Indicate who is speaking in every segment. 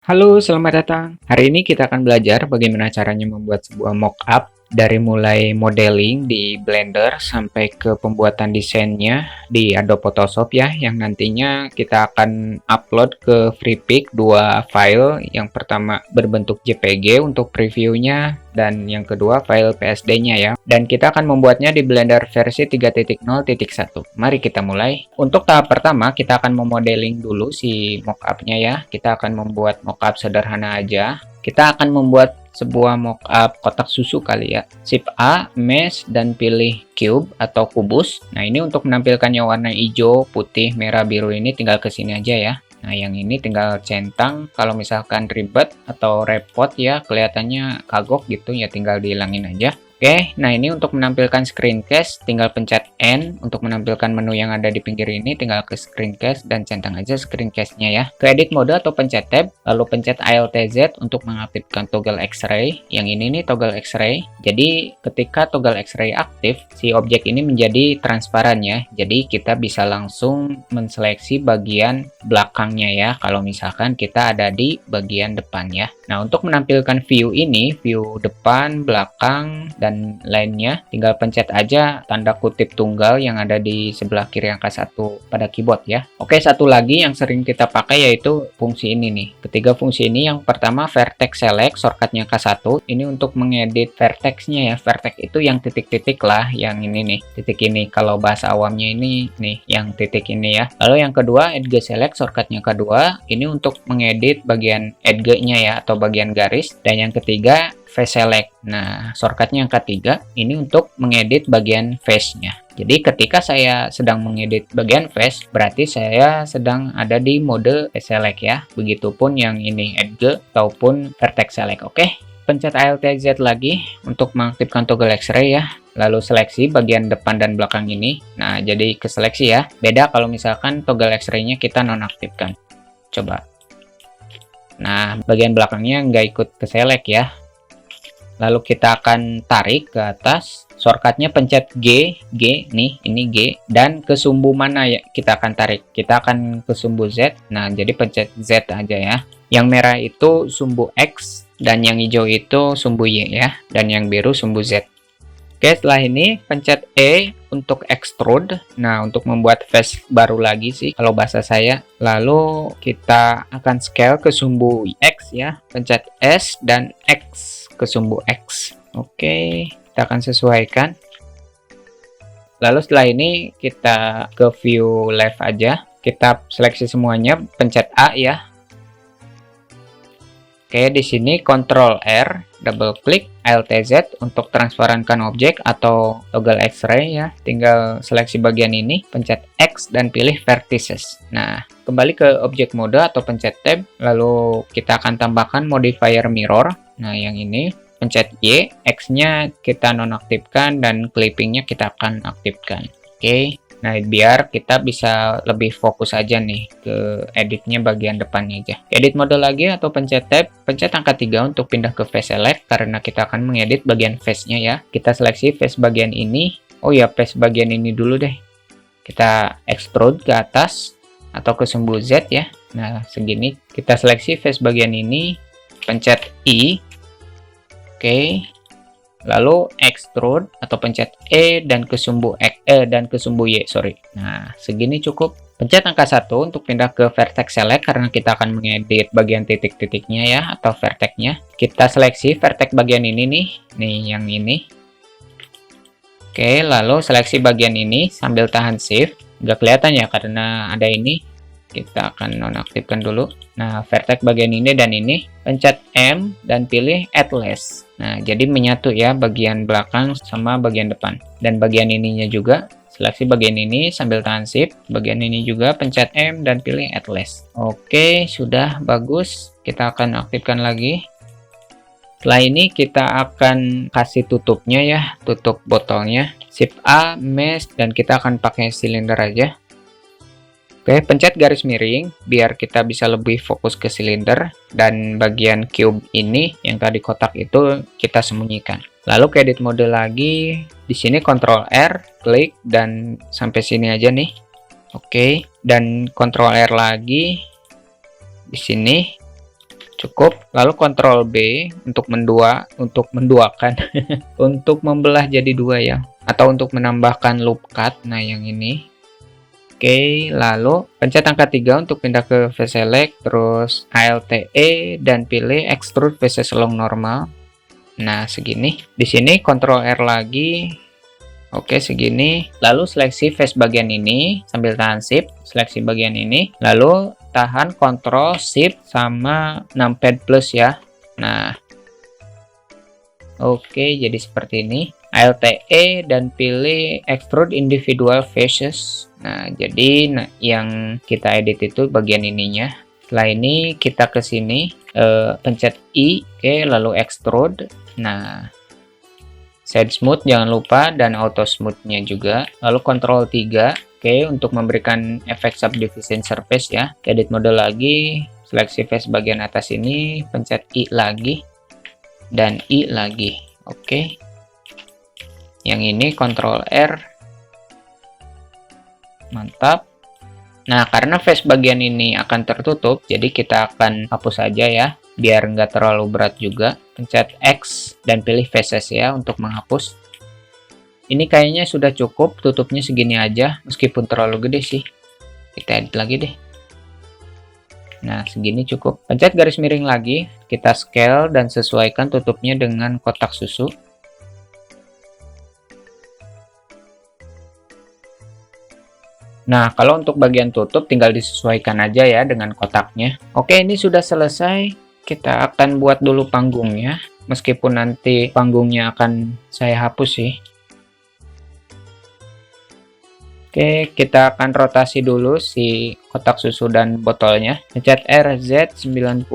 Speaker 1: Halo, selamat datang. Hari ini kita akan belajar bagaimana caranya membuat sebuah mockup dari mulai modeling di Blender sampai ke pembuatan desainnya di Adobe Photoshop ya, yang nantinya kita akan upload ke Freepik 2 file. Yang pertama berbentuk JPG untuk previewnya dan yang kedua file PSD-nya ya. Dan kita akan membuatnya di Blender versi 3.0.1. Mari kita mulai. Untuk tahap pertama kita akan memodeling dulu si mockup-nya ya. Kita akan membuat mockup sederhana aja. Kita akan membuat sebuah mockup kotak susu kali ya. Shift A, mesh, dan pilih cube atau kubus. Nah, ini untuk menampilkannya warna hijau, putih, merah, biru ini tinggal ke sini aja ya. Nah, yang ini tinggal centang. Kalau misalkan ribet atau repot ya, kelihatannya kagok gitu ya, tinggal dihilangin aja. Oke, nah ini untuk menampilkan screencast, tinggal pencet N. Untuk menampilkan menu yang ada di pinggir ini, tinggal ke screencast dan centang aja screencast-nya ya. Ke edit mode atau pencet tab, lalu pencet Alt Z untuk mengaktifkan toggle X-ray. Yang ini nih toggle X-ray. Jadi ketika toggle X-ray aktif, si objek ini menjadi transparan ya. Jadi kita bisa langsung menseleksi bagian belakangnya ya, kalau misalkan kita ada di bagian depan ya. Nah, untuk menampilkan view ini, view depan, belakang, dan lainnya, tinggal pencet aja tanda kutip tunggal yang ada di sebelah kiri angka 1 pada keyboard ya. Oke, satu lagi yang sering kita pakai yaitu fungsi ini nih. Ketiga fungsi ini, yang pertama vertex select, shortcutnya K1. Ini untuk mengedit vertexnya ya. Vertex itu yang titik-titik lah, yang ini nih, titik ini. Kalau bahasa awamnya ini nih, yang titik ini ya. Lalu yang kedua, edge select, shortcutnya K2. Ini untuk mengedit bagian edge-nya ya, atau bagian garis. Dan yang ketiga, face select. Nah, shortcutnya yang ketiga ini untuk mengedit bagian face-nya. Jadi ketika saya sedang mengedit bagian face, berarti saya sedang ada di mode face select ya. Begitupun yang ini edge ataupun vertex select. Oke, pencet Alt Z lagi untuk mengaktifkan toggle X-ray ya. Lalu seleksi bagian depan dan belakang ini. Nah, jadi ke seleksi ya. Beda kalau misalkan toggle X-ray-nya kita nonaktifkan. Coba. Nah, bagian belakangnya nggak ikut ke select ya. Lalu kita akan tarik ke atas. Shortcutnya pencet G nih, ini G. Dan ke sumbu mana ya kita akan tarik? Kita akan ke sumbu Z. Nah, jadi pencet Z aja ya. Yang merah itu sumbu X, dan yang hijau itu sumbu Y ya. Dan yang biru sumbu Z. Oke, setelah ini pencet E untuk extrude. Nah, untuk membuat face baru lagi sih kalau bahasa saya. Lalu kita akan scale ke sumbu X ya. Pencet S dan X ke sumbu X. Oke, kita akan sesuaikan. Lalu setelah ini kita ke view left aja. Kita seleksi semuanya, pencet A ya. Oke, di sini Ctrl R, double klik, Alt Z untuk transparankan objek atau toggle X-ray ya. Tinggal seleksi bagian ini, pencet X dan pilih vertices. Nah, kembali ke objek mode atau pencet tab, lalu kita akan tambahkan modifier mirror. Nah, yang ini pencet Y, X-nya kita nonaktifkan dan clipping-nya kita akan aktifkan. Oke. Nah, biar kita bisa lebih fokus aja nih ke editnya bagian depannya aja. Edit mode lagi atau pencet tab, pencet angka 3 untuk pindah ke face select karena kita akan mengedit bagian face-nya ya. Kita seleksi face bagian ini. Oh ya, face bagian ini dulu deh. Kita extrude ke atas atau ke sumbu Z ya. Nah, segini. Kita seleksi face bagian ini, pencet I. Oke. Lalu extrude atau pencet E dan ke sumbu Y, sorry. Nah, segini cukup. Pencet angka 1 untuk pindah ke vertex select karena kita akan mengedit bagian titik-titiknya ya, atau vertexnya. Kita seleksi vertex bagian ini nih yang ini. Oke, lalu seleksi bagian ini sambil tahan shift. Nggak kelihatan ya karena ada ini. Kita akan nonaktifkan dulu. Nah, vertex bagian ini dan ini, pencet M dan pilih Add Less. Nah, jadi menyatu ya bagian belakang sama bagian depan. Dan bagian ininya juga, seleksi bagian ini sambil tahan shift. Bagian ini juga pencet M dan pilih Add Less. Oke, sudah bagus. Kita akan aktifkan lagi. Setelah ini kita akan kasih tutupnya ya, tutup botolnya. Shift A, mesh, dan kita akan pakai silinder aja. Oke, pencet garis miring biar kita bisa lebih fokus ke silinder, dan bagian cube ini yang tadi kotak itu kita sembunyikan. Lalu ke edit mode lagi, di sini Ctrl R, klik dan sampai sini aja nih. Oke, dan Ctrl R lagi di sini cukup. Lalu Ctrl B untuk menduakan, untuk membelah jadi dua ya, atau untuk menambahkan loop cut. Nah, yang ini. Oke, lalu pencet angka 3 untuk pindah ke face select, terus ALTE dan pilih extrude faces long normal. Nah, segini. Di sini Ctrl R lagi. Oke, segini. Lalu seleksi face bagian ini sambil tahan Shift, seleksi bagian ini. Lalu tahan Ctrl Shift sama numpad plus ya. Nah, oke, jadi seperti ini. ALTE dan pilih extrude individual faces. Nah, jadi yang kita edit itu bagian ininya. Setelah ini kita ke sini, pencet I, oke, lalu extrude. Nah, side smooth jangan lupa dan auto smooth-nya juga. Lalu Ctrl 3, oke, untuk memberikan efek subdivision surface ya. Edit mode lagi, seleksi face bagian atas ini, pencet I lagi dan I lagi. Oke. Yang ini Ctrl R. Mantap. Nah, karena face bagian ini akan tertutup, jadi kita akan hapus saja ya, biar nggak terlalu berat juga. Pencet X dan pilih faces ya untuk menghapus. Ini kayaknya sudah cukup, tutupnya segini aja, meskipun terlalu gede sih. Kita edit lagi deh. Nah, segini cukup. Pencet garis miring lagi, kita scale dan sesuaikan tutupnya dengan kotak susu. Nah, kalau untuk bagian tutup tinggal disesuaikan aja ya dengan kotaknya. Oke, ini sudah selesai. Kita akan buat dulu panggungnya. Meskipun nanti panggungnya akan saya hapus sih. Oke, kita akan rotasi dulu si kotak susu dan botolnya. Pencet RZ90.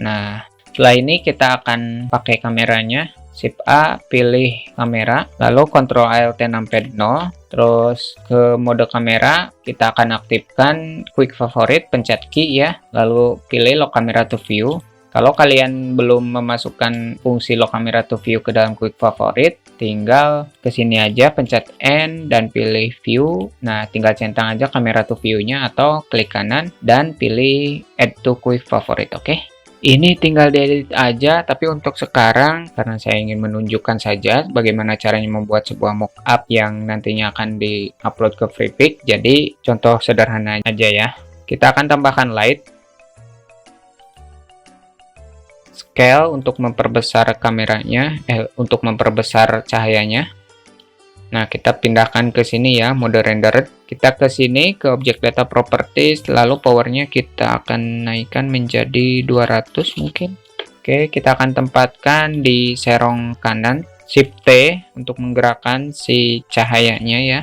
Speaker 1: Nah, setelah ini kita akan pakai kameranya. Shift A, pilih kamera, lalu Ctrl Alt numpad 0, terus ke mode kamera, kita akan aktifkan quick favorite, pencet key ya, lalu pilih lock camera to view. Kalau kalian belum memasukkan fungsi lock camera to view ke dalam quick favorite, tinggal ke sini aja, pencet N dan pilih view. Nah, tinggal centang aja kamera to view-nya atau klik kanan dan pilih add to quick favorite, oke? Ini tinggal diedit aja, tapi untuk sekarang karena saya ingin menunjukkan saja bagaimana caranya membuat sebuah mockup yang nantinya akan di-upload ke Freepik. Jadi contoh sederhana aja ya. Kita akan tambahkan light, scale untuk memperbesar kameranya, untuk memperbesar cahayanya. Nah, kita pindahkan ke sini ya, mode rendered. Kita ke sini ke object data properties, lalu powernya kita akan naikkan menjadi 200 mungkin. Oke, kita akan tempatkan di serong kanan. Shift T untuk menggerakkan si cahayanya ya.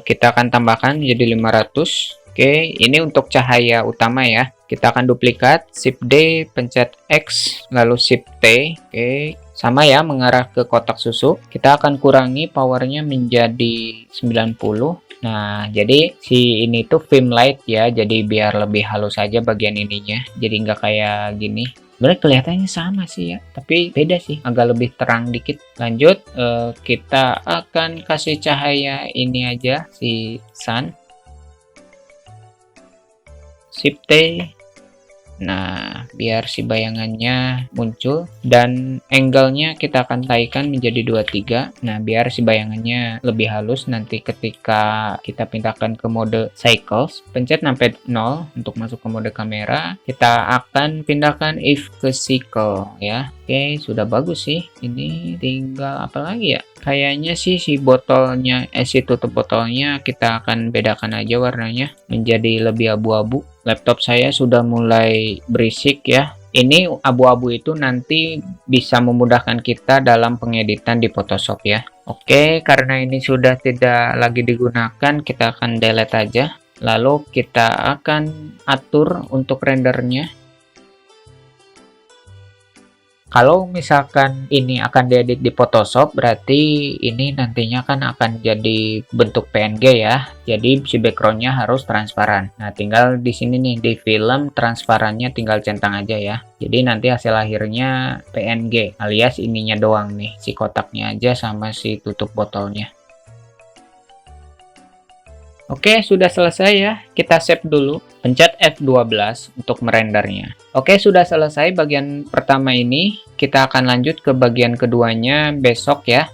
Speaker 1: Kita akan tambahkan menjadi 500. Oke, ini untuk cahaya utama ya. Kita akan duplikat, Shift D, pencet X, lalu Shift T. Oke, sama ya, mengarah ke kotak susu. Kita akan kurangi powernya menjadi 90. Nah, jadi si ini tuh film light ya, jadi biar lebih halus aja bagian ininya. Jadi nggak kayak gini. Sebenarnya kelihatannya sama sih ya, tapi beda sih, agak lebih terang dikit. Lanjut, kita akan kasih cahaya ini aja, si sun. Shift T. Nah, biar si bayangannya muncul dan angle-nya kita akan taikan menjadi 23. Nah, biar si bayangannya lebih halus nanti ketika kita pindahkan ke mode cycles. Pencet numpad 0 untuk masuk ke mode kamera. Kita akan pindahkan if ke cycle ya. Oke, sudah bagus sih. Ini tinggal apa lagi ya? Kayaknya sih si botolnya, si tutup botolnya kita akan bedakan aja warnanya menjadi lebih abu-abu. Laptop saya sudah mulai berisik ya. Ini abu-abu itu nanti bisa memudahkan kita dalam pengeditan di Photoshop ya. Oke, karena ini sudah tidak lagi digunakan, kita akan delete aja. Lalu kita akan atur untuk rendernya. Kalau misalkan ini akan diedit di Photoshop, berarti ini nantinya kan akan jadi bentuk PNG ya. Jadi si backgroundnya harus transparan. Nah, tinggal di sini nih di film transparannya tinggal centang aja ya. Jadi nanti hasil akhirnya PNG alias ininya doang nih, si kotaknya aja sama si tutup botolnya. Oke, sudah selesai ya. Kita save dulu. Pencet F12 untuk merendernya. Oke, sudah selesai bagian pertama ini. Kita akan lanjut ke bagian keduanya besok ya.